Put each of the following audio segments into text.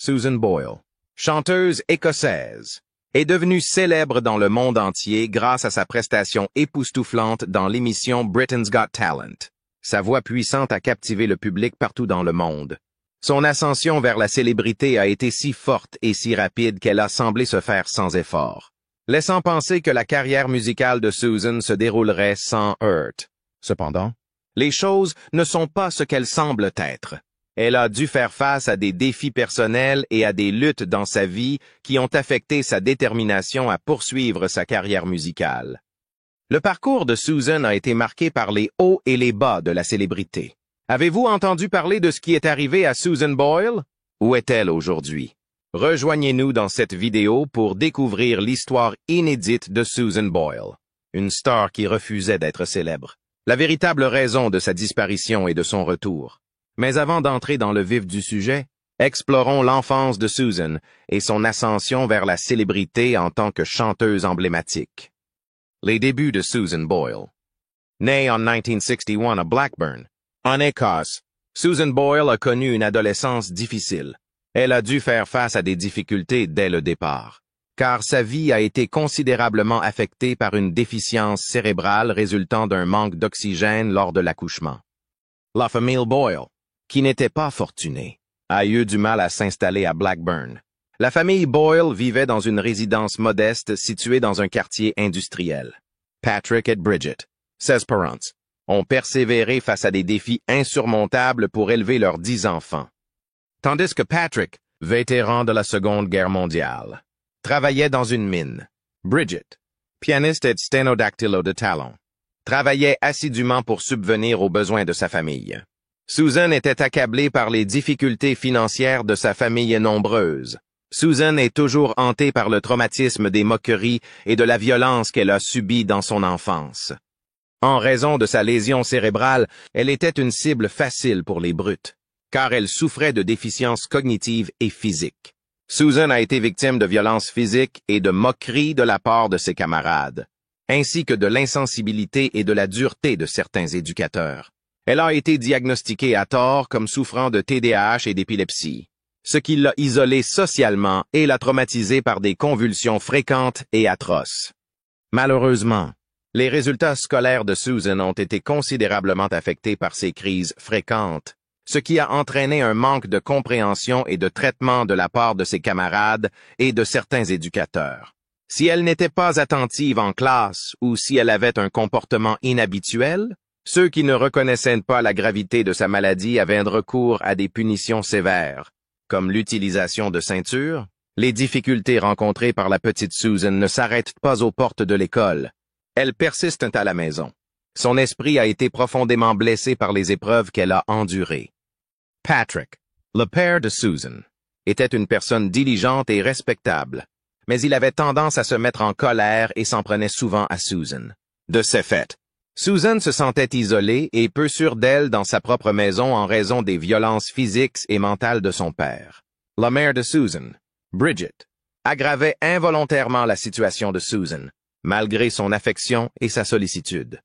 Susan Boyle, chanteuse écossaise, est devenue célèbre dans le monde entier grâce à sa prestation époustouflante dans l'émission Britain's Got Talent. Sa voix puissante a captivé le public partout dans le monde. Son ascension vers la célébrité a été si forte et si rapide qu'elle a semblé se faire sans effort, laissant penser que la carrière musicale de Susan se déroulerait sans heurts. Cependant, les choses ne sont pas ce qu'elles semblent être. Elle a dû faire face à des défis personnels et à des luttes dans sa vie qui ont affecté sa détermination à poursuivre sa carrière musicale. Le parcours de Susan a été marqué par les hauts et les bas de la célébrité. Avez-vous entendu parler de ce qui est arrivé à Susan Boyle? Où est-elle aujourd'hui? Rejoignez-nous dans cette vidéo pour découvrir l'histoire inédite de Susan Boyle, une star qui refusait d'être célèbre. La véritable raison de sa disparition et de son retour. Mais avant d'entrer dans le vif du sujet, explorons l'enfance de Susan et son ascension vers la célébrité en tant que chanteuse emblématique. Les débuts de Susan Boyle. Née en 1961 à Blackburn, en Écosse, Susan Boyle a connu une adolescence difficile. Elle a dû faire face à des difficultés dès le départ, car sa vie a été considérablement affectée par une déficience cérébrale résultant d'un manque d'oxygène lors de l'accouchement. La famille Boyle, qui n'était pas fortunée, a eu du mal à s'installer à Blackburn. La famille Boyle vivait dans une résidence modeste située dans un quartier industriel. Patrick et Bridget, 16 parents, ont persévéré face à des défis insurmontables pour élever leurs 10 enfants. Tandis que Patrick, vétéran de la Seconde Guerre mondiale, travaillait dans une mine. Bridget, pianiste et sténodactylo de talent, travaillait assidûment pour subvenir aux besoins de sa famille. Susan était accablée par les difficultés financières de sa famille nombreuse. Susan est toujours hantée par le traumatisme des moqueries et de la violence qu'elle a subie dans son enfance. En raison de sa lésion cérébrale, elle était une cible facile pour les brutes, car elle souffrait de déficiences cognitives et physiques. Susan a été victime de violences physiques et de moqueries de la part de ses camarades, ainsi que de l'insensibilité et de la dureté de certains éducateurs. Elle a été diagnostiquée à tort comme souffrant de TDAH et d'épilepsie, ce qui l'a isolée socialement et l'a traumatisée par des convulsions fréquentes et atroces. Malheureusement, les résultats scolaires de Susan ont été considérablement affectés par ces crises fréquentes, ce qui a entraîné un manque de compréhension et de traitement de la part de ses camarades et de certains éducateurs. Si elle n'était pas attentive en classe ou si elle avait un comportement inhabituel, ceux qui ne reconnaissaient pas la gravité de sa maladie avaient recours à des punitions sévères, comme l'utilisation de ceintures. Les difficultés rencontrées par la petite Susan ne s'arrêtent pas aux portes de l'école. Elles persistent à la maison. Son esprit a été profondément blessé par les épreuves qu'elle a endurées. Patrick, le père de Susan, était une personne diligente et respectable, mais il avait tendance à se mettre en colère et s'en prenait souvent à Susan. De ce fait, Susan se sentait isolée et peu sûre d'elle dans sa propre maison en raison des violences physiques et mentales de son père. La mère de Susan, Bridget, aggravait involontairement la situation de Susan, malgré son affection et sa sollicitude.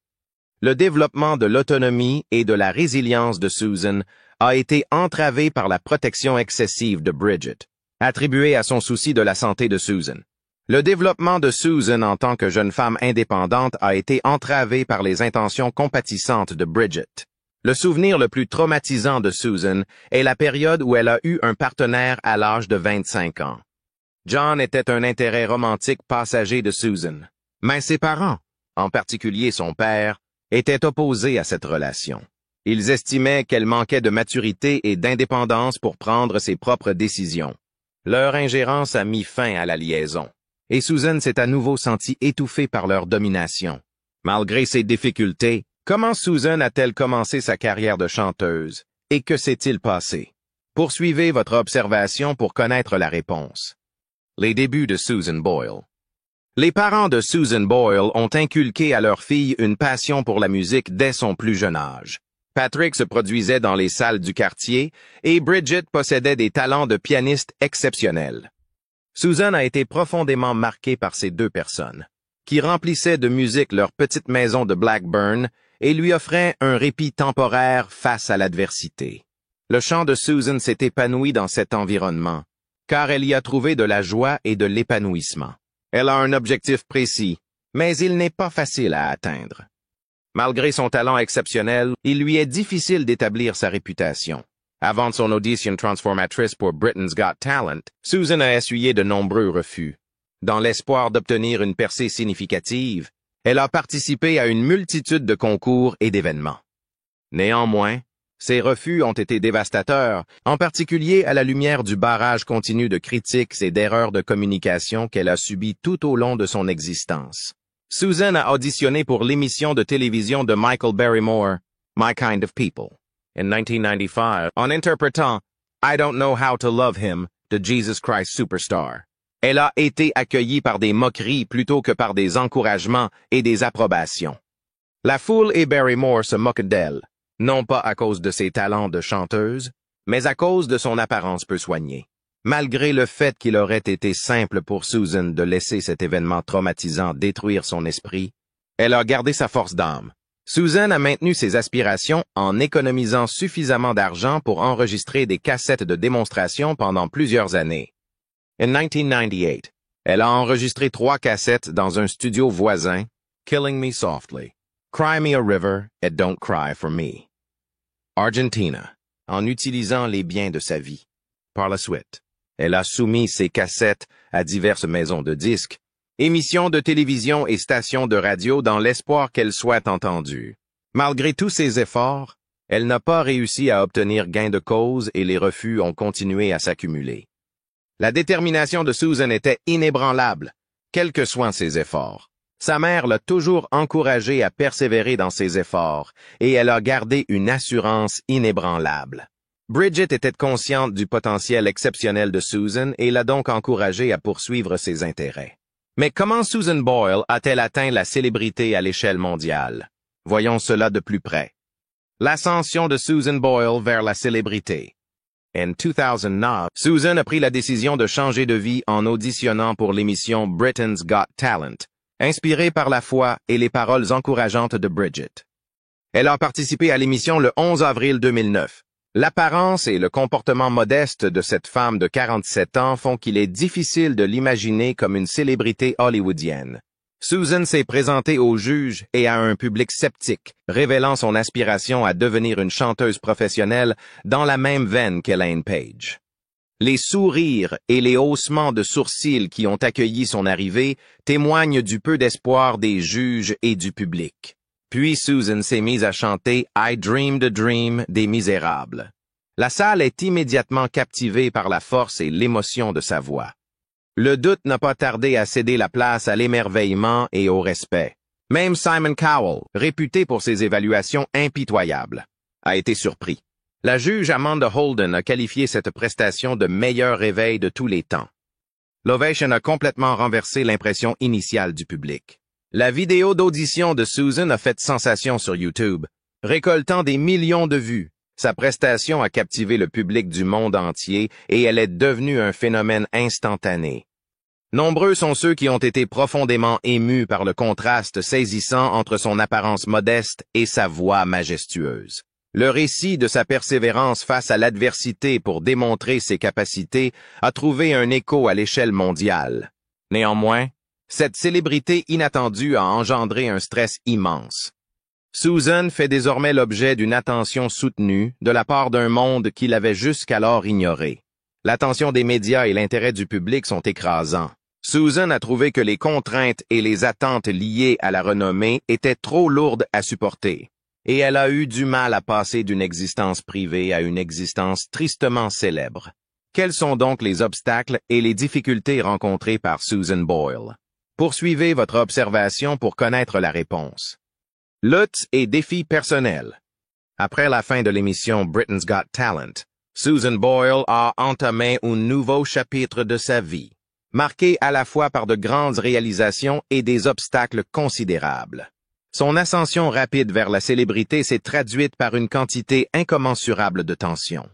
Le développement de l'autonomie et de la résilience de Susan a été entravé par la protection excessive de Bridget, attribuée à son souci de la santé de Susan. Le développement de Susan en tant que jeune femme indépendante a été entravé par les intentions compatissantes de Bridget. Le souvenir le plus traumatisant de Susan est la période où elle a eu un partenaire à l'âge de 25 ans. John était un intérêt romantique passager de Susan, mais ses parents, en particulier son père, étaient opposés à cette relation. Ils estimaient qu'elle manquait de maturité et d'indépendance pour prendre ses propres décisions. Leur ingérence a mis fin à la liaison, et Susan s'est à nouveau sentie étouffée par leur domination. Malgré ces difficultés, comment Susan a-t-elle commencé sa carrière de chanteuse, et que s'est-il passé? Poursuivez votre observation pour connaître la réponse. Les débuts de Susan Boyle. Les parents de Susan Boyle ont inculqué à leur fille une passion pour la musique dès son plus jeune âge. Patrick se produisait dans les salles du quartier et Bridget possédait des talents de pianiste exceptionnels. Susan a été profondément marquée par ces deux personnes, qui remplissaient de musique leur petite maison de Blackburn et lui offraient un répit temporaire face à l'adversité. Le chant de Susan s'est épanoui dans cet environnement, car elle y a trouvé de la joie et de l'épanouissement. Elle a un objectif précis, mais il n'est pas facile à atteindre. Malgré son talent exceptionnel, il lui est difficile d'établir sa réputation. Avant son audition transformatrice pour Britain's Got Talent, Susan a essuyé de nombreux refus. Dans l'espoir d'obtenir une percée significative, elle a participé à une multitude de concours et d'événements. Néanmoins, ces refus ont été dévastateurs, en particulier à la lumière du barrage continu de critiques et d'erreurs de communication qu'elle a subi tout au long de son existence. Susan a auditionné pour l'émission de télévision de Michael Barrymore, My Kind of People, en 1995, en interprétant I Don't Know How to Love Him de Jesus Christ Superstar. Elle a été accueillie par des moqueries plutôt que par des encouragements et des approbations. La foule et Barrymore se moquent d'elle, non pas à cause de ses talents de chanteuse, mais à cause de son apparence peu soignée. Malgré le fait qu'il aurait été simple pour Susan de laisser cet événement traumatisant détruire son esprit, elle a gardé sa force d'âme. Susan a maintenu ses aspirations en économisant suffisamment d'argent pour enregistrer des cassettes de démonstration pendant plusieurs années. En 1998, elle a enregistré 3 cassettes dans un studio voisin, Killing Me Softly, Cry Me a River et Don't Cry for Me. Argentina, en utilisant les biens de sa vie. Par la suite, elle a soumis ses cassettes à diverses maisons de disques, émissions de télévision et stations de radio dans l'espoir qu'elles soient entendues. Malgré tous ses efforts, elle n'a pas réussi à obtenir gain de cause et les refus ont continué à s'accumuler. La détermination de Susan était inébranlable, quels que soient ses efforts. Sa mère l'a toujours encouragée à persévérer dans ses efforts, et elle a gardé une assurance inébranlable. Bridget était consciente du potentiel exceptionnel de Susan et l'a donc encouragée à poursuivre ses intérêts. Mais comment Susan Boyle a-t-elle atteint la célébrité à l'échelle mondiale? Voyons cela de plus près. L'ascension de Susan Boyle vers la célébrité. En 2009, Susan a pris la décision de changer de vie en auditionnant pour l'émission Britain's Got Talent, inspirée par la foi et les paroles encourageantes de Bridget. Elle a participé à l'émission le 11 avril 2009. L'apparence et le comportement modeste de cette femme de 47 ans font qu'il est difficile de l'imaginer comme une célébrité hollywoodienne. Susan s'est présentée aux juges et à un public sceptique, révélant son aspiration à devenir une chanteuse professionnelle dans la même veine qu'Elaine Page. Les sourires et les haussements de sourcils qui ont accueilli son arrivée témoignent du peu d'espoir des juges et du public. Puis Susan s'est mise à chanter I Dreamed a Dream des Misérables. La salle est immédiatement captivée par la force et l'émotion de sa voix. Le doute n'a pas tardé à céder la place à l'émerveillement et au respect. Même Simon Cowell, réputé pour ses évaluations impitoyables, a été surpris. La juge Amanda Holden a qualifié cette prestation de meilleur réveil de tous les temps. L'ovation a complètement renversé l'impression initiale du public. La vidéo d'audition de Susan a fait sensation sur YouTube, récoltant des millions de vues. Sa prestation a captivé le public du monde entier et elle est devenue un phénomène instantané. Nombreux sont ceux qui ont été profondément émus par le contraste saisissant entre son apparence modeste et sa voix majestueuse. Le récit de sa persévérance face à l'adversité pour démontrer ses capacités a trouvé un écho à l'échelle mondiale. Néanmoins, cette célébrité inattendue a engendré un stress immense. Susan fait désormais l'objet d'une attention soutenue de la part d'un monde qui l'avait jusqu'alors ignoré. L'attention des médias et l'intérêt du public sont écrasants. Susan a trouvé que les contraintes et les attentes liées à la renommée étaient trop lourdes à supporter, et elle a eu du mal à passer d'une existence privée à une existence tristement célèbre. Quels sont donc les obstacles et les difficultés rencontrées par Susan Boyle? Poursuivez votre observation pour connaître la réponse. Luttes et défis personnels. Après la fin de l'émission Britain's Got Talent, Susan Boyle a entamé un nouveau chapitre de sa vie, marqué à la fois par de grandes réalisations et des obstacles considérables. Son ascension rapide vers la célébrité s'est traduite par une quantité incommensurable de tensions.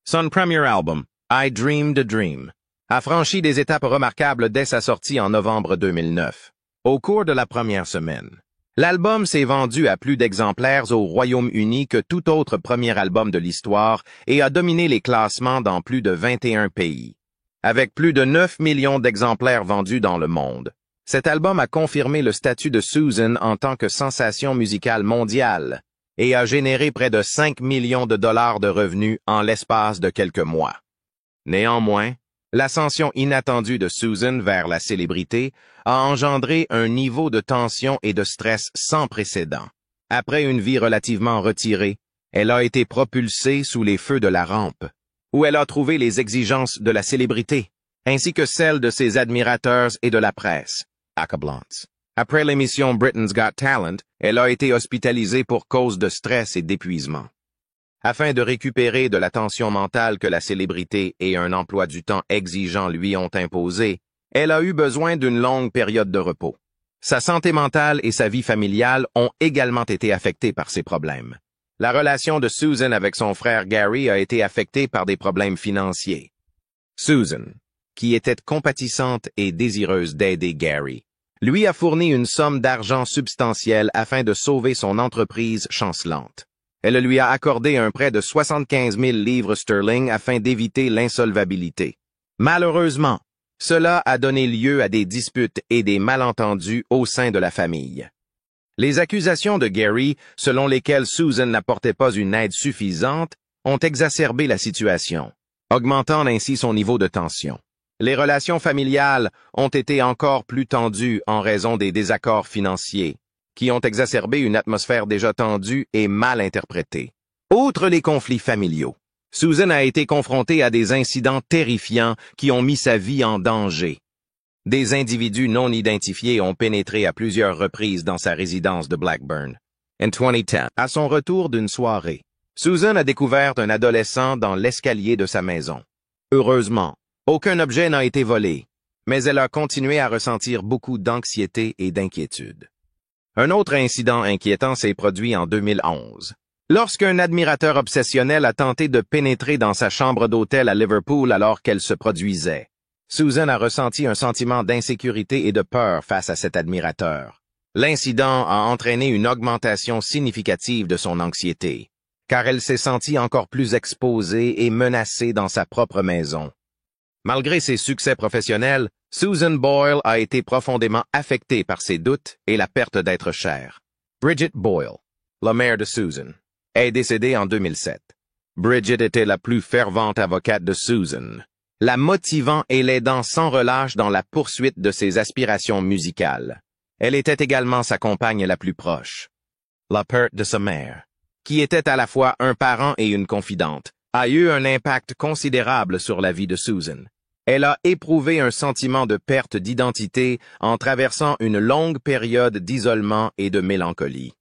Son premier album, I Dreamed a Dream, a franchi des étapes remarquables dès sa sortie en novembre 2009. Au cours de la première semaine, l'album s'est vendu à plus d'exemplaires au Royaume-Uni que tout autre premier album de l'histoire et a dominé les classements dans plus de 21 pays. Avec plus de 9 millions d'exemplaires vendus dans le monde, cet album a confirmé le statut de Susan en tant que sensation musicale mondiale et a généré près de 5 millions de dollars de revenus en l'espace de quelques mois. Néanmoins, l'ascension inattendue de Susan vers la célébrité a engendré un niveau de tension et de stress sans précédent. Après une vie relativement retirée, elle a été propulsée sous les feux de la rampe, où elle a trouvé les exigences de la célébrité, ainsi que celles de ses admirateurs et de la presse, accablante. Après l'émission Britain's Got Talent, elle a été hospitalisée pour cause de stress et d'épuisement. Afin de récupérer de la tension mentale que la célébrité et un emploi du temps exigeant lui ont imposé, elle a eu besoin d'une longue période de repos. Sa santé mentale et sa vie familiale ont également été affectées par ces problèmes. La relation de Susan avec son frère Gary a été affectée par des problèmes financiers. Susan, qui était compatissante et désireuse d'aider Gary, lui a fourni une somme d'argent substantielle afin de sauver son entreprise chancelante. Elle lui a accordé un prêt de 75 000 livres sterling afin d'éviter l'insolvabilité. Malheureusement, cela a donné lieu à des disputes et des malentendus au sein de la famille. Les accusations de Gary, selon lesquelles Susan n'apportait pas une aide suffisante, ont exacerbé la situation, augmentant ainsi son niveau de tension. Les relations familiales ont été encore plus tendues en raison des désaccords financiers, qui ont exacerbé une atmosphère déjà tendue et mal interprétée. Outre les conflits familiaux, Susan a été confrontée à des incidents terrifiants qui ont mis sa vie en danger. Des individus non identifiés ont pénétré à plusieurs reprises dans sa résidence de Blackburn. En 2010, à son retour d'une soirée, Susan a découvert un adolescent dans l'escalier de sa maison. Heureusement, aucun objet n'a été volé, mais elle a continué à ressentir beaucoup d'anxiété et d'inquiétude. Un autre incident inquiétant s'est produit en 2011, lorsqu'un admirateur obsessionnel a tenté de pénétrer dans sa chambre d'hôtel à Liverpool alors qu'elle se produisait. Susan a ressenti un sentiment d'insécurité et de peur face à cet admirateur. L'incident a entraîné une augmentation significative de son anxiété, car elle s'est sentie encore plus exposée et menacée dans sa propre maison. Malgré ses succès professionnels, Susan Boyle a été profondément affectée par ses doutes et la perte d'être chère. Bridget Boyle, la mère de Susan, est décédée en 2007. Bridget était la plus fervente avocate de Susan, la motivant et l'aidant sans relâche dans la poursuite de ses aspirations musicales. Elle était également sa compagne la plus proche. La perte de sa mère, qui était à la fois un parent et une confidente, a eu un impact considérable sur la vie de Susan. Elle a éprouvé un sentiment de perte d'identité en traversant une longue période d'isolement et de mélancolie.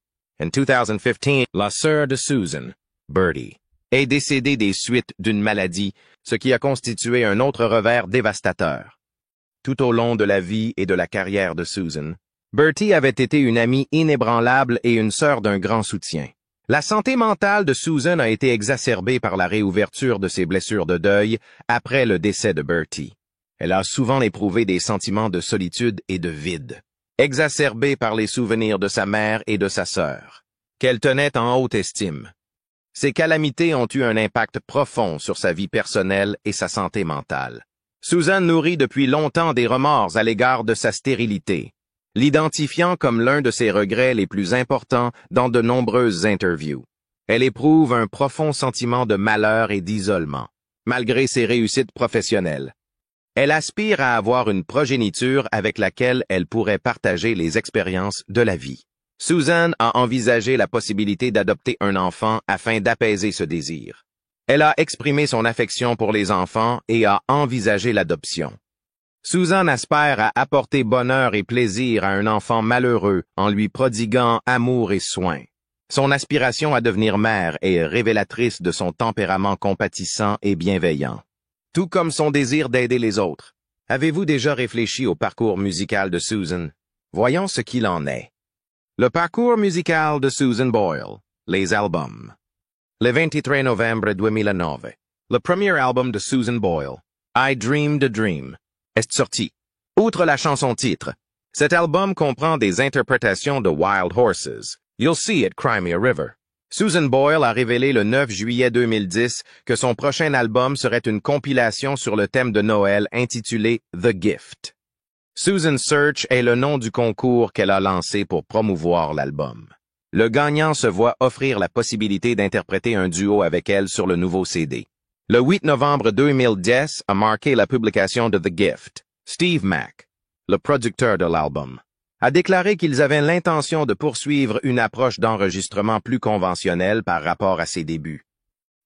En 2015, la sœur de Susan, Bertie, est décédée des suites d'une maladie, ce qui a constitué un autre revers dévastateur. Tout au long de la vie et de la carrière de Susan, Bertie avait été une amie inébranlable et une sœur d'un grand soutien. La santé mentale de Susan a été exacerbée par la réouverture de ses blessures de deuil après le décès de Bertie. Elle a souvent éprouvé des sentiments de solitude et de vide, exacerbés par les souvenirs de sa mère et de sa sœur, qu'elle tenait en haute estime. Ces calamités ont eu un impact profond sur sa vie personnelle et sa santé mentale. Susan nourrit depuis longtemps des remords à l'égard de sa stérilité, l'identifiant comme l'un de ses regrets les plus importants dans de nombreuses interviews. Elle éprouve un profond sentiment de malheur et d'isolement, malgré ses réussites professionnelles. Elle aspire à avoir une progéniture avec laquelle elle pourrait partager les expériences de la vie. Susan a envisagé la possibilité d'adopter un enfant afin d'apaiser ce désir. Elle a exprimé son affection pour les enfants et a envisagé l'adoption. Susan aspire à apporter bonheur et plaisir à un enfant malheureux en lui prodiguant amour et soins. Son aspiration à devenir mère est révélatrice de son tempérament compatissant et bienveillant, tout comme son désir d'aider les autres. Avez-vous déjà réfléchi au parcours musical de Susan? Voyons ce qu'il en est. Le parcours musical de Susan Boyle, les albums. Le 23 novembre 2009, le premier album de Susan Boyle, I Dreamed a Dream, est sorti. Outre la chanson-titre, cet album comprend des interprétations de Wild Horses, You'll See at Crimea River, Susan Boyle a révélé le 9 juillet 2010 que son prochain album serait une compilation sur le thème de Noël intitulé The Gift. Susan Search est le nom du concours qu'elle a lancé pour promouvoir l'album. Le gagnant se voit offrir la possibilité d'interpréter un duo avec elle sur le nouveau CD. Le 8 novembre 2010 a marqué la publication de The Gift. Steve Mack, le producteur de l'album, a déclaré qu'ils avaient l'intention de poursuivre une approche d'enregistrement plus conventionnelle par rapport à ses débuts.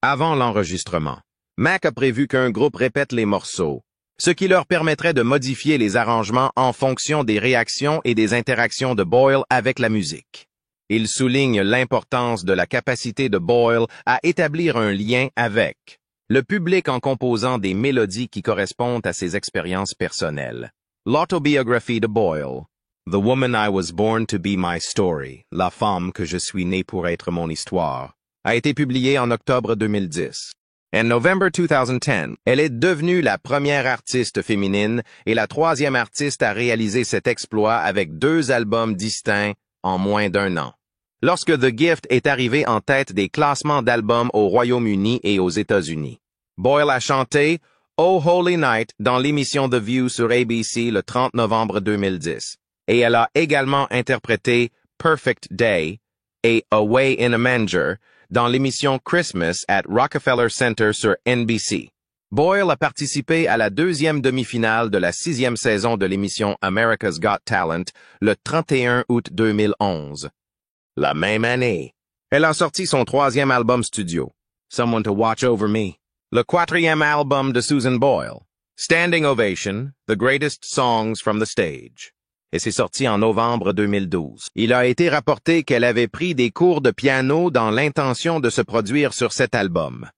Avant l'enregistrement, Mack a prévu qu'un groupe répète les morceaux, ce qui leur permettrait de modifier les arrangements en fonction des réactions et des interactions de Boyle avec la musique. Il souligne l'importance de la capacité de Boyle à établir un lien avec le public en composant des mélodies qui correspondent à ses expériences personnelles. L'autobiographie de Boyle, The Woman I Was Born to Be My Story, La femme que je suis née pour être mon histoire, a été publiée en octobre 2010. En November 2010, elle est devenue la première artiste féminine et la troisième artiste à réaliser cet exploit avec 2 albums distincts en moins d'1 an. Lorsque The Gift est arrivé en tête des classements d'albums au Royaume-Uni et aux États-Unis, Boyle a chanté Oh Holy Night dans l'émission The View sur ABC le 30 novembre 2010. Et elle a également interprété Perfect Day et Away in a Manger dans l'émission Christmas at Rockefeller Center sur NBC. Boyle a participé à la 2e demi-finale de la 6e saison de l'émission America's Got Talent le 31 août 2011. La même année, elle a sorti son 3e album studio, Someone to Watch Over Me, le 4e album de Susan Boyle, Standing Ovation, The Greatest Songs from the Stage. Et c'est sorti en novembre 2012. Il a été rapporté qu'elle avait pris des cours de piano dans l'intention de se produire sur cet album.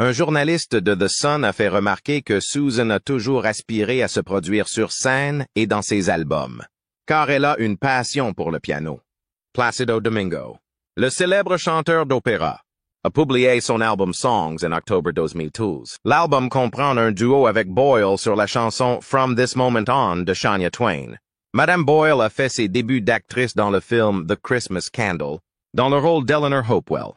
Un journaliste de The Sun a fait remarquer que Susan a toujours aspiré à se produire sur scène et dans ses albums, car elle a une passion pour le piano. Placido Domingo, le célèbre chanteur d'opéra, a publié son album Songs en octobre 2012. L'album comprend un duo avec Boyle sur la chanson From This Moment On de Shania Twain. Madame Boyle a fait ses débuts d'actrice dans le film The Christmas Candle, dans le rôle d'Eleanor Hopewell.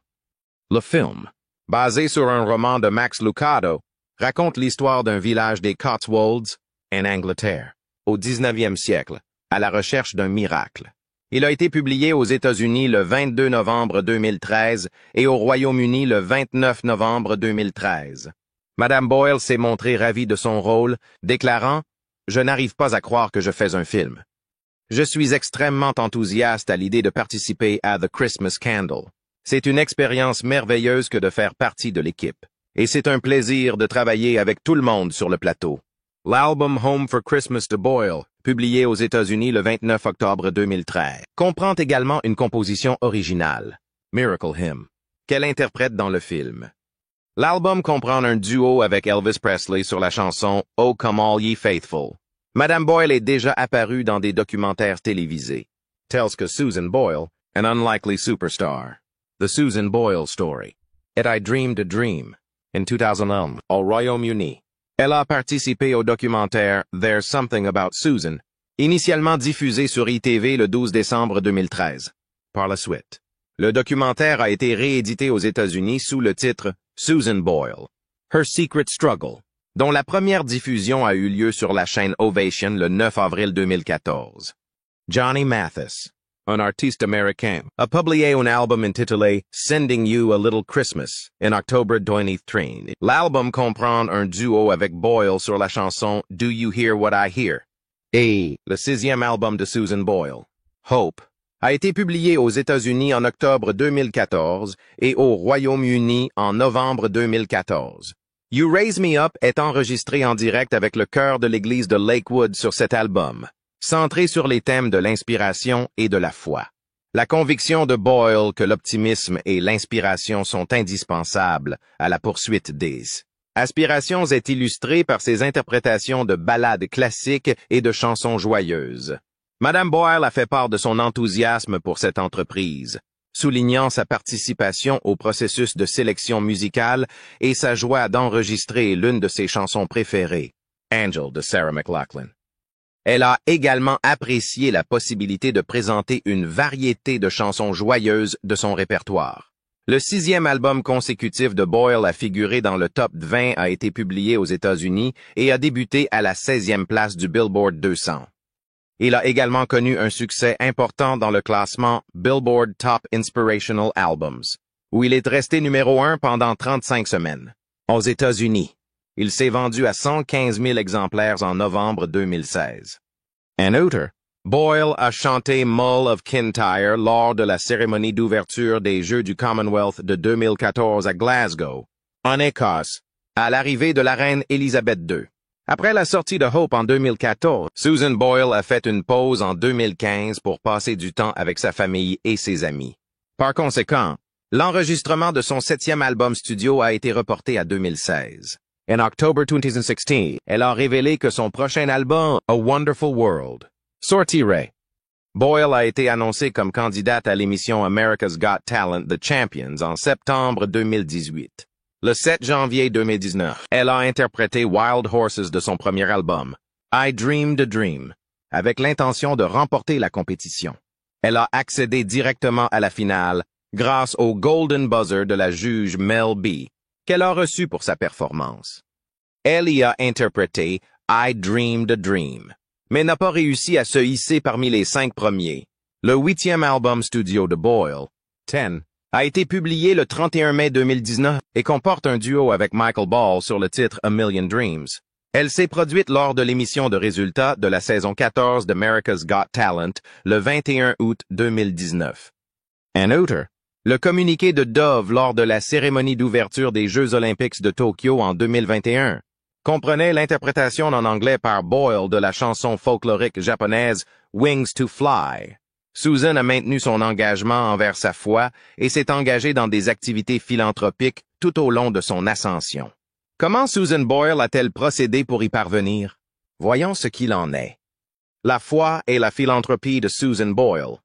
Le film, basé sur un roman de Max Lucado, raconte l'histoire d'un village des Cotswolds, en Angleterre, au 19e siècle, à la recherche d'un miracle. Il a été publié aux États-Unis le 22 novembre 2013 et au Royaume-Uni le 29 novembre 2013. Madame Boyle s'est montrée ravie de son rôle, déclarant « Je n'arrive pas à croire que je fais un film. Je suis extrêmement enthousiaste à l'idée de participer à The Christmas Candle. C'est une expérience merveilleuse que de faire partie de l'équipe. Et c'est un plaisir de travailler avec tout le monde sur le plateau. » L'album Home for Christmas de Boyle, publié aux États-Unis le 29 octobre 2013, comprend également une composition originale, Miracle Hymn, qu'elle interprète dans le film. L'album comprend un duo avec Elvis Presley sur la chanson Oh Come All Ye Faithful. Madame Boyle est déjà apparue dans des documentaires télévisés. Tells que Susan Boyle, an unlikely superstar. The Susan Boyle Story. Et I Dreamed a Dream, in 2011, au Royaume-Uni. Elle a participé au documentaire There's Something About Susan, initialement diffusé sur ITV le 12 décembre 2013. Par la suite, le documentaire a été réédité aux États-Unis sous le titre Susan Boyle, Her Secret Struggle, dont la première diffusion a eu lieu sur la chaîne Ovation le 9 avril 2014. Johnny Mathis, un artiste américain, a publié un album intitulé Sending You a Little Christmas en octobre 2013. L'album comprend un duo avec Boyle sur la chanson Do You Hear What I Hear? Et le 6e album de Susan Boyle, Hope, a été publié aux États-Unis en octobre 2014 et au Royaume-Uni en novembre 2014. You Raise Me Up est enregistré en direct avec le chœur de l'église de Lakewood sur cet album, centré sur les thèmes de l'inspiration et de la foi. La conviction de Boyle que l'optimisme et l'inspiration sont indispensables à la poursuite des aspirations est illustrée par ses interprétations de ballades classiques et de chansons joyeuses. Madame Boyle a fait part de son enthousiasme pour cette entreprise, soulignant sa participation au processus de sélection musicale et sa joie d'enregistrer l'une de ses chansons préférées, Angel de Sarah McLachlan. Elle a également apprécié la possibilité de présenter une variété de chansons joyeuses de son répertoire. Le 6e album consécutif de Boyle à figurer dans le top 20 a été publié aux États-Unis et a débuté à la 16e place du Billboard 200. Il a également connu un succès important dans le classement Billboard Top Inspirational Albums, où il est resté numéro 1 pendant 35 semaines. Aux États-Unis, il s'est vendu à 115 000 exemplaires en novembre 2016. En outre, Boyle a chanté Mull of Kintyre lors de la cérémonie d'ouverture des Jeux du Commonwealth de 2014 à Glasgow, en Écosse, à l'arrivée de la reine Élisabeth II. Après la sortie de Hope en 2014, Susan Boyle a fait une pause en 2015 pour passer du temps avec sa famille et ses amis. Par conséquent, l'enregistrement de son 7e album studio a été reporté à 2016. En octobre 2016, elle a révélé que son prochain album, A Wonderful World, sortirait. Boyle a été annoncée comme candidate à l'émission America's Got Talent The Champions en septembre 2018. Le 7 janvier 2019, elle a interprété Wild Horses de son premier album, I Dreamed a Dream, avec l'intention de remporter la compétition. Elle a accédé directement à la finale grâce au Golden Buzzer de la juge Mel B, qu'elle a reçu pour sa performance. Elle y a interprété I Dreamed a Dream, mais n'a pas réussi à se hisser parmi les 5 premiers. Le 8e album studio de Boyle, 10, a été publié le 31 mai 2019 et comporte un duo avec Michael Ball sur le titre A Million Dreams. Elle s'est produite lors de l'émission de résultats de la saison 14 d'America's Got Talent le 21 août 2019. En outre, le communiqué de Dove lors de la cérémonie d'ouverture des Jeux olympiques de Tokyo en 2021 comprenait l'interprétation en anglais par Boyle de la chanson folklorique japonaise Wings to Fly. Susan a maintenu son engagement envers sa foi et s'est engagée dans des activités philanthropiques tout au long de son ascension. Comment Susan Boyle a-t-elle procédé pour y parvenir? Voyons ce qu'il en est. La foi et la philanthropie de Susan Boyle.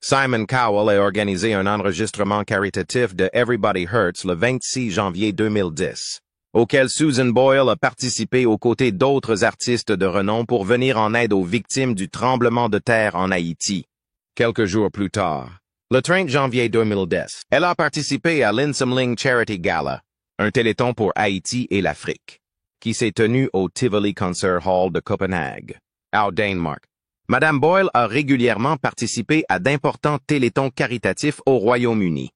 Simon Cowell a organisé un enregistrement caritatif de Everybody Hurts le 26 janvier 2010, auquel Susan Boyle a participé aux côtés d'autres artistes de renom pour venir en aide aux victimes du tremblement de terre en Haïti. Quelques jours plus tard, le 30 janvier 2010, elle a participé à l'Insamling Charity Gala, un téléthon pour Haïti et l'Afrique, qui s'est tenu au Tivoli Concert Hall de Copenhague, au Danemark. Madame Boyle a régulièrement participé à d'importants téléthons caritatifs au Royaume-Uni.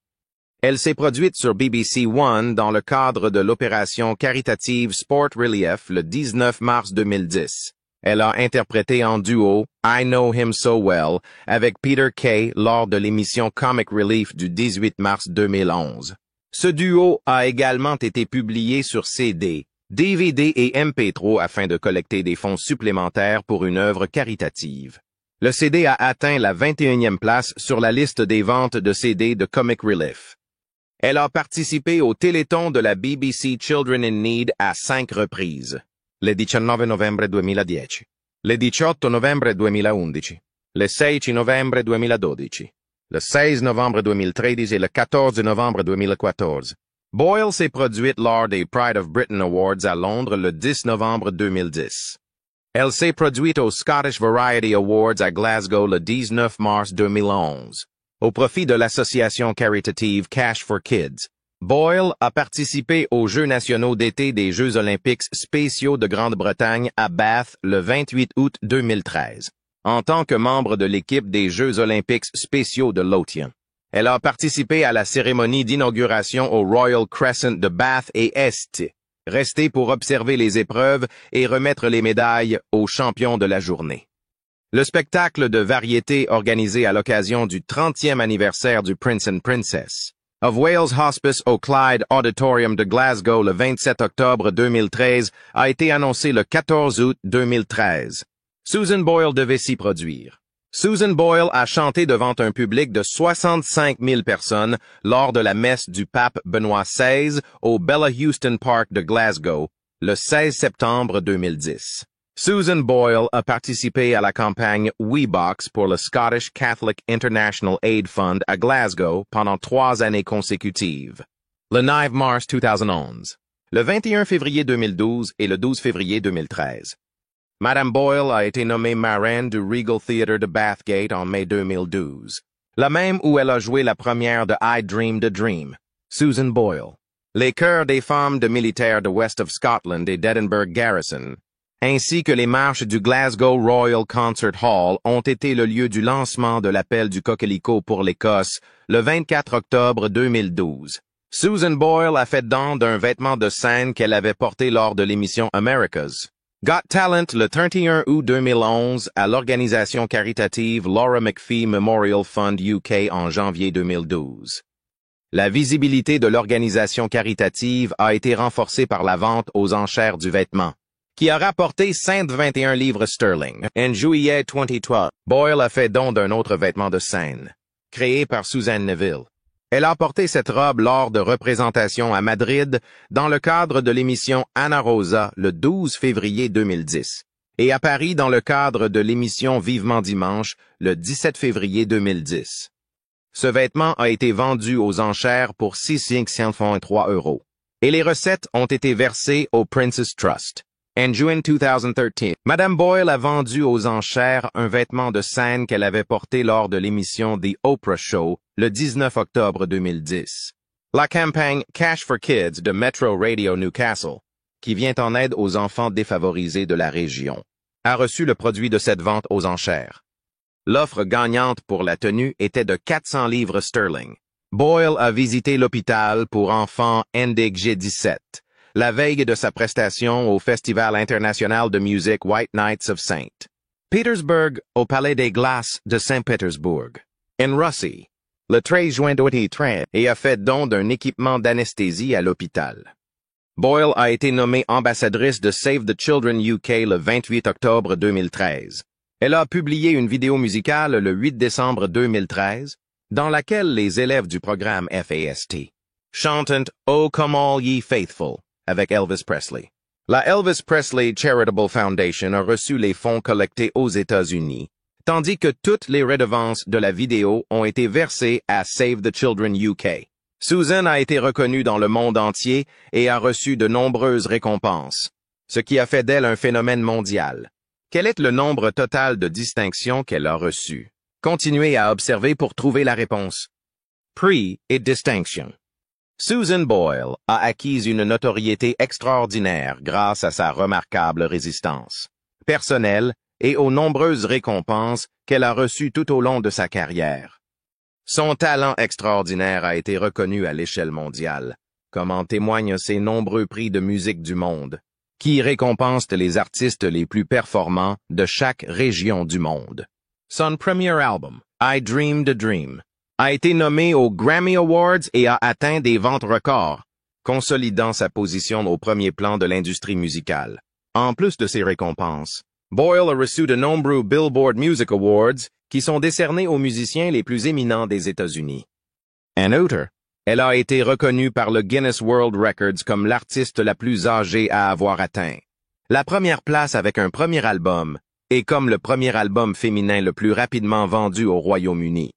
Elle s'est produite sur BBC One dans le cadre de l'opération caritative Sport Relief le 19 mars 2010. Elle a interprété en duo I Know Him So Well avec Peter Kay lors de l'émission Comic Relief du 18 mars 2011. Ce duo a également été publié sur CD, DVD et MP3 afin de collecter des fonds supplémentaires pour une œuvre caritative. Le CD a atteint la 21e place sur la liste des ventes de CD de Comic Relief. Elle a participé au Téléthon de la BBC Children in Need à 5 reprises. Le 19 novembre 2010, le 18 novembre 2011, le 16 novembre 2012, le 16 novembre 2013 et le 14 novembre 2014. Boyle s'est produite lors des Pride of Britain Awards à Londres le 10 novembre 2010. Elle s'est produite aux Scottish Variety Awards à Glasgow le 19 mars 2011, au profit de l'association caritative Cash for Kids. Boyle a participé aux Jeux nationaux d'été des Jeux olympiques spéciaux de Grande-Bretagne à Bath le 28 août 2013, en tant que membre de l'équipe des Jeux olympiques spéciaux de Lothian. Elle a participé à la cérémonie d'inauguration au Royal Crescent de Bath et St, restée pour observer les épreuves et remettre les médailles aux champions de la journée. Le spectacle de variété organisé à l'occasion du 30e anniversaire du Prince and Princess of Wales Hospice au Clyde Auditorium de Glasgow le 27 octobre 2013 a été annoncé le 14 août 2013. Susan Boyle devait s'y produire. Susan Boyle a chanté devant un public de 65 000 personnes lors de la messe du pape Benoît XVI au Bella Houston Park de Glasgow le 16 septembre 2010. Susan Boyle a participé à la campagne WeBox pour le Scottish Catholic International Aid Fund à Glasgow pendant 3 années consécutives. Le 9 mars 2011, le 21 février 2012 et le 12 février 2013. Madame Boyle a été nommée marraine du Regal Theatre de Bathgate en mai 2012. la même où elle a joué la première de I Dreamed a Dream, Susan Boyle. Les chœurs des femmes de militaires de West of Scotland et d'Edinburgh Garrison, ainsi que les marches du Glasgow Royal Concert Hall ont été le lieu du lancement de l'appel du Coquelicot pour l'Écosse le 24 octobre 2012. Susan Boyle a fait don d'un vêtement de scène qu'elle avait porté lors de l'émission America's Got Talent le 31 août 2011 à l'organisation caritative Laura McPhee Memorial Fund UK en janvier 2012. La visibilité de l'organisation caritative a été renforcée par la vente aux enchères du vêtement, qui a rapporté 121 livres sterling. En juillet 2012, Boyle a fait don d'un autre vêtement de scène, créé par Suzanne Neville. Elle a porté cette robe lors de représentations à Madrid dans le cadre de l'émission Ana Rosa le 12 février 2010 et à Paris dans le cadre de l'émission Vivement Dimanche le 17 février 2010. Ce vêtement a été vendu aux enchères pour 603 € et les recettes ont été versées au Prince's Trust. En juin 2013, Madame Boyle a vendu aux enchères un vêtement de scène qu'elle avait porté lors de l'émission The Oprah Show le 19 octobre 2010. La campagne Cash for Kids de Metro Radio Newcastle, qui vient en aide aux enfants défavorisés de la région, a reçu le produit de cette vente aux enchères. L'offre gagnante pour la tenue était de 400 livres sterling. Boyle a visité l'hôpital pour enfants NDG 17. La veille de sa prestation au Festival international de musique White Nights of St. Petersburg au Palais des Glaces de Saint-Pétersbourg. En Russie, le 13 juin 2013, et a fait don d'un équipement d'anesthésie à l'hôpital. Boyle a été nommée ambassadrice de Save the Children UK le 28 octobre 2013. Elle a publié une vidéo musicale le 8 décembre 2013, dans laquelle les élèves du programme FAST chantent « Oh Come All Ye Faithful » avec Elvis Presley. La Elvis Presley Charitable Foundation a reçu les fonds collectés aux États-Unis, tandis que toutes les redevances de la vidéo ont été versées à Save the Children UK. Susan a été reconnue dans le monde entier et a reçu de nombreuses récompenses, ce qui a fait d'elle un phénomène mondial. Quel est le nombre total de distinctions qu'elle a reçues? Continuez à observer pour trouver la réponse. Prix et distinction. Susan Boyle a acquis une notoriété extraordinaire grâce à sa remarquable résistance personnelle et aux nombreuses récompenses qu'elle a reçues tout au long de sa carrière. Son talent extraordinaire a été reconnu à l'échelle mondiale, comme en témoignent ses nombreux prix de musique du monde, qui récompensent les artistes les plus performants de chaque région du monde. Son premier album, I Dreamed a Dream, a été nommé aux Grammy Awards et a atteint des ventes records, consolidant sa position au premier plan de l'industrie musicale. En plus de ces récompenses, Boyle a reçu de nombreux Billboard Music Awards qui sont décernés aux musiciens les plus éminents des États-Unis. En outre, elle a été reconnue par le Guinness World Records comme l'artiste la plus âgée à avoir atteint la première place avec un premier album et comme le premier album féminin le plus rapidement vendu au Royaume-Uni,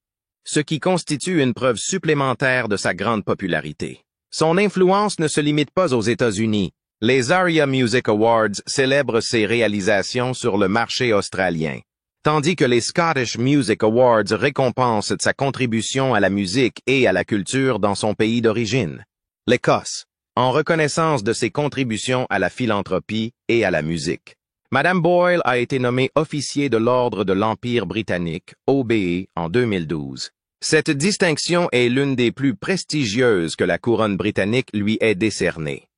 ce qui constitue une preuve supplémentaire de sa grande popularité. Son influence ne se limite pas aux États-Unis. Les ARIA Music Awards célèbrent ses réalisations sur le marché australien, tandis que les Scottish Music Awards récompensent sa contribution à la musique et à la culture dans son pays d'origine, l'Écosse, en reconnaissance de ses contributions à la philanthropie et à la musique. Madame Boyle a été nommée officier de l'Ordre de l'Empire britannique, OBE, en 2012. Cette distinction est l'une des plus prestigieuses que la couronne britannique lui ait décernée.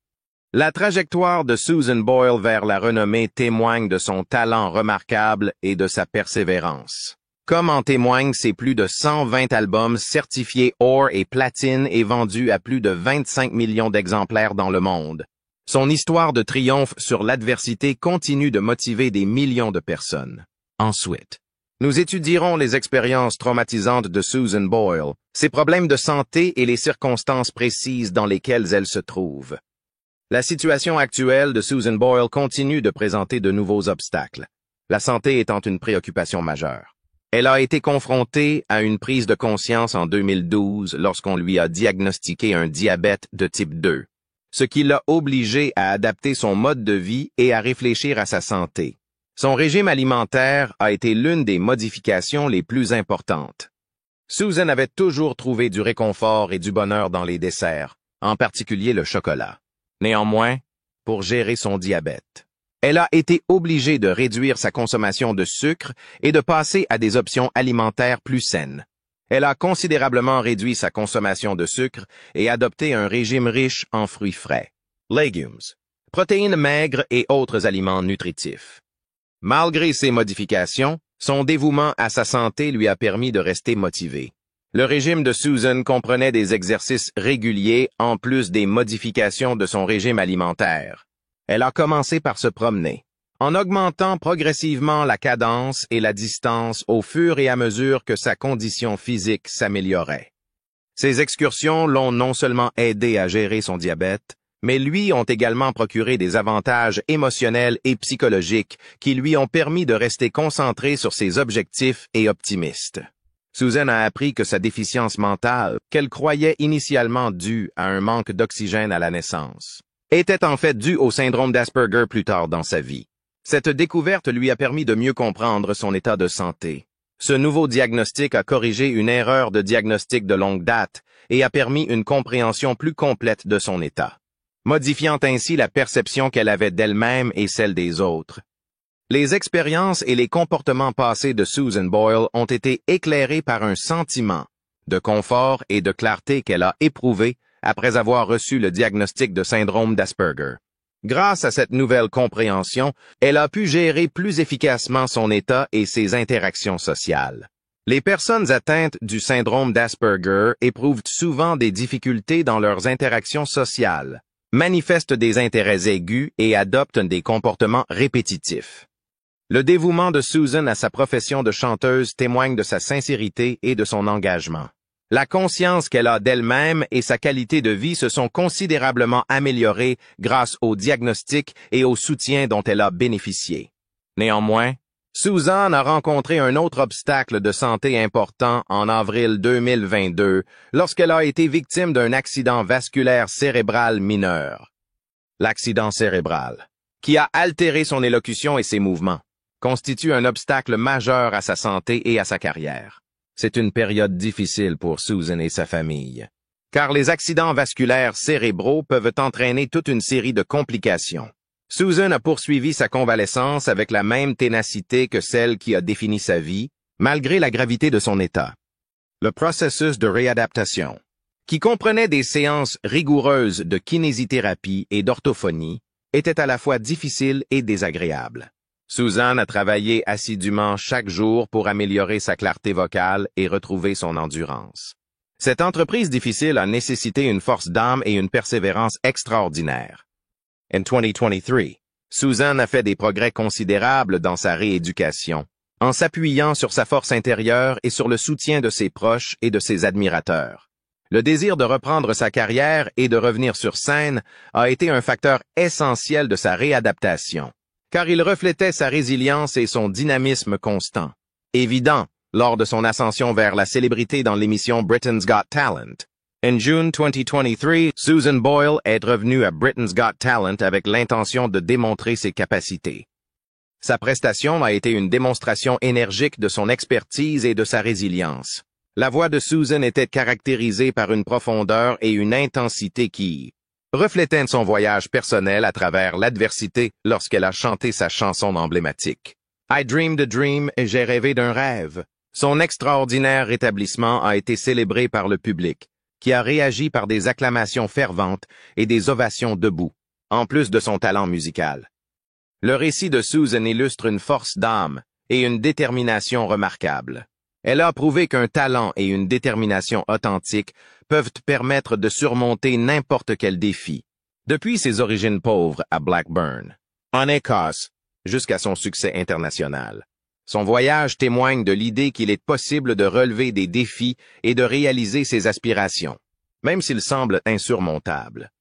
La trajectoire de Susan Boyle vers la renommée témoigne de son talent remarquable et de sa persévérance. Comme en témoignent ses plus de 120 albums certifiés or et platine et vendus à plus de 25 millions d'exemplaires dans le monde. Son histoire de triomphe sur l'adversité continue de motiver des millions de personnes. Ensuite, nous étudierons les expériences traumatisantes de Susan Boyle, ses problèmes de santé et les circonstances précises dans lesquelles elle se trouve. La situation actuelle de Susan Boyle continue de présenter de nouveaux obstacles, la santé étant une préoccupation majeure. Elle a été confrontée à une prise de conscience en 2012 lorsqu'on lui a diagnostiqué un diabète de type 2, ce qui l'a obligée à adapter son mode de vie et à réfléchir à sa santé. Son régime alimentaire a été l'une des modifications les plus importantes. Susan avait toujours trouvé du réconfort et du bonheur dans les desserts, en particulier le chocolat. Néanmoins, pour gérer son diabète, elle a été obligée de réduire sa consommation de sucre et de passer à des options alimentaires plus saines. Elle a considérablement réduit sa consommation de sucre et adopté un régime riche en fruits frais, légumes, protéines maigres et autres aliments nutritifs. Malgré ces modifications, son dévouement à sa santé lui a permis de rester motivé. Le régime de Susan comprenait des exercices réguliers en plus des modifications de son régime alimentaire. Elle a commencé par se promener, en augmentant progressivement la cadence et la distance au fur et à mesure que sa condition physique s'améliorait. Ces excursions l'ont non seulement aidé à gérer son diabète, mais lui ont également procuré des avantages émotionnels et psychologiques qui lui ont permis de rester concentré sur ses objectifs et optimiste. Susan a appris que sa déficience mentale, qu'elle croyait initialement due à un manque d'oxygène à la naissance, était en fait due au syndrome d'Asperger plus tard dans sa vie. Cette découverte lui a permis de mieux comprendre son état de santé. Ce nouveau diagnostic a corrigé une erreur de diagnostic de longue date et a permis une compréhension plus complète de son état, modifiant ainsi la perception qu'elle avait d'elle-même et celle des autres. Les expériences et les comportements passés de Susan Boyle ont été éclairés par un sentiment de confort et de clarté qu'elle a éprouvé après avoir reçu le diagnostic de syndrome d'Asperger. Grâce à cette nouvelle compréhension, elle a pu gérer plus efficacement son état et ses interactions sociales. Les personnes atteintes du syndrome d'Asperger éprouvent souvent des difficultés dans leurs interactions sociales, manifestent des intérêts aigus et adoptent des comportements répétitifs. Le dévouement de Susan à sa profession de chanteuse témoigne de sa sincérité et de son engagement. La conscience qu'elle a d'elle-même et sa qualité de vie se sont considérablement améliorées grâce au diagnostic et au soutien dont elle a bénéficié. Néanmoins, Susan a rencontré un autre obstacle de santé important en avril 2022 lorsqu'elle a été victime d'un accident vasculaire cérébral mineur. L'accident cérébral, qui a altéré son élocution et ses mouvements, constitue un obstacle majeur à sa santé et à sa carrière. C'est une période difficile pour Susan et sa famille, car les accidents vasculaires cérébraux peuvent entraîner toute une série de complications. Susan a poursuivi sa convalescence avec la même ténacité que celle qui a défini sa vie, malgré la gravité de son état. Le processus de réadaptation, qui comprenait des séances rigoureuses de kinésithérapie et d'orthophonie, était à la fois difficile et désagréable. Susan a travaillé assidûment chaque jour pour améliorer sa clarté vocale et retrouver son endurance. Cette entreprise difficile a nécessité une force d'âme et une persévérance extraordinaires. En 2023, Susan a fait des progrès considérables dans sa rééducation, en s'appuyant sur sa force intérieure et sur le soutien de ses proches et de ses admirateurs. Le désir de reprendre sa carrière et de revenir sur scène a été un facteur essentiel de sa réadaptation, car il reflétait sa résilience et son dynamisme constant, évident lors de son ascension vers la célébrité dans l'émission Britain's Got Talent. En June 2023, Susan Boyle est revenue à Britain's Got Talent avec l'intention de démontrer ses capacités. Sa prestation a été une démonstration énergique de son expertise et de sa résilience. La voix de Susan était caractérisée par une profondeur et une intensité qui reflétait son voyage personnel à travers l'adversité lorsqu'elle a chanté sa chanson emblématique. I dreamed a dream et j'ai rêvé d'un rêve. Son extraordinaire rétablissement a été célébré par le public, qui a réagi par des acclamations ferventes et des ovations debout, en plus de son talent musical. Le récit de Susan illustre une force d'âme et une détermination remarquables. Elle a prouvé qu'un talent et une détermination authentique peuvent permettre de surmonter n'importe quel défi, depuis ses origines pauvres à Blackburn, en Écosse, jusqu'à son succès international. Son voyage témoigne de l'idée qu'il est possible de relever des défis et de réaliser ses aspirations, même s'ils semblent insurmontables.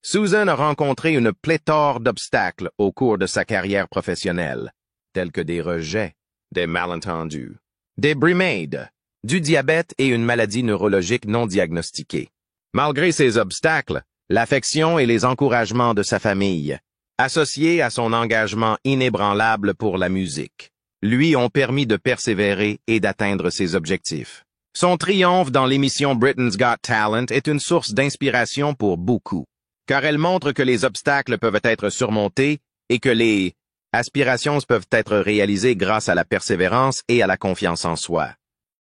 Susan a rencontré une pléthore d'obstacles au cours de sa carrière professionnelle, tels que des rejets, des malentendus, des brimades, du diabète et une maladie neurologique non diagnostiquée. Malgré ces obstacles, l'affection et les encouragements de sa famille, associés à son engagement inébranlable pour la musique, lui ont permis de persévérer et d'atteindre ses objectifs. Son triomphe dans l'émission Britain's Got Talent est une source d'inspiration pour beaucoup, car elle montre que les obstacles peuvent être surmontés et que les aspirations peuvent être réalisées grâce à la persévérance et à la confiance en soi.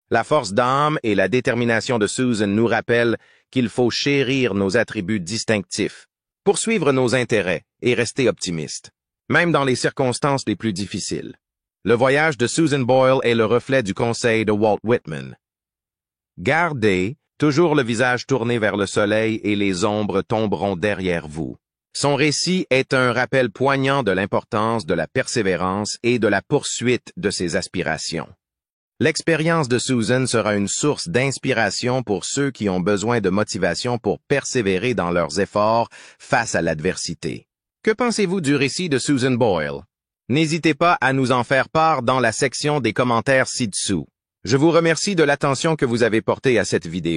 La force d'âme et la détermination de Susan nous rappellent qu'il faut chérir nos attributs distinctifs, poursuivre nos intérêts et rester optimiste, même dans les circonstances les plus difficiles. Le voyage de Susan Boyle est le reflet du conseil de Walt Whitman. Gardez toujours le visage tourné vers le soleil et les ombres tomberont derrière vous. Son récit est un rappel poignant de l'importance de la persévérance et de la poursuite de ses aspirations. L'expérience de Susan sera une source d'inspiration pour ceux qui ont besoin de motivation pour persévérer dans leurs efforts face à l'adversité. Que pensez-vous du récit de Susan Boyle? N'hésitez pas à nous en faire part dans la section des commentaires ci-dessous. Je vous remercie de l'attention que vous avez portée à cette vidéo.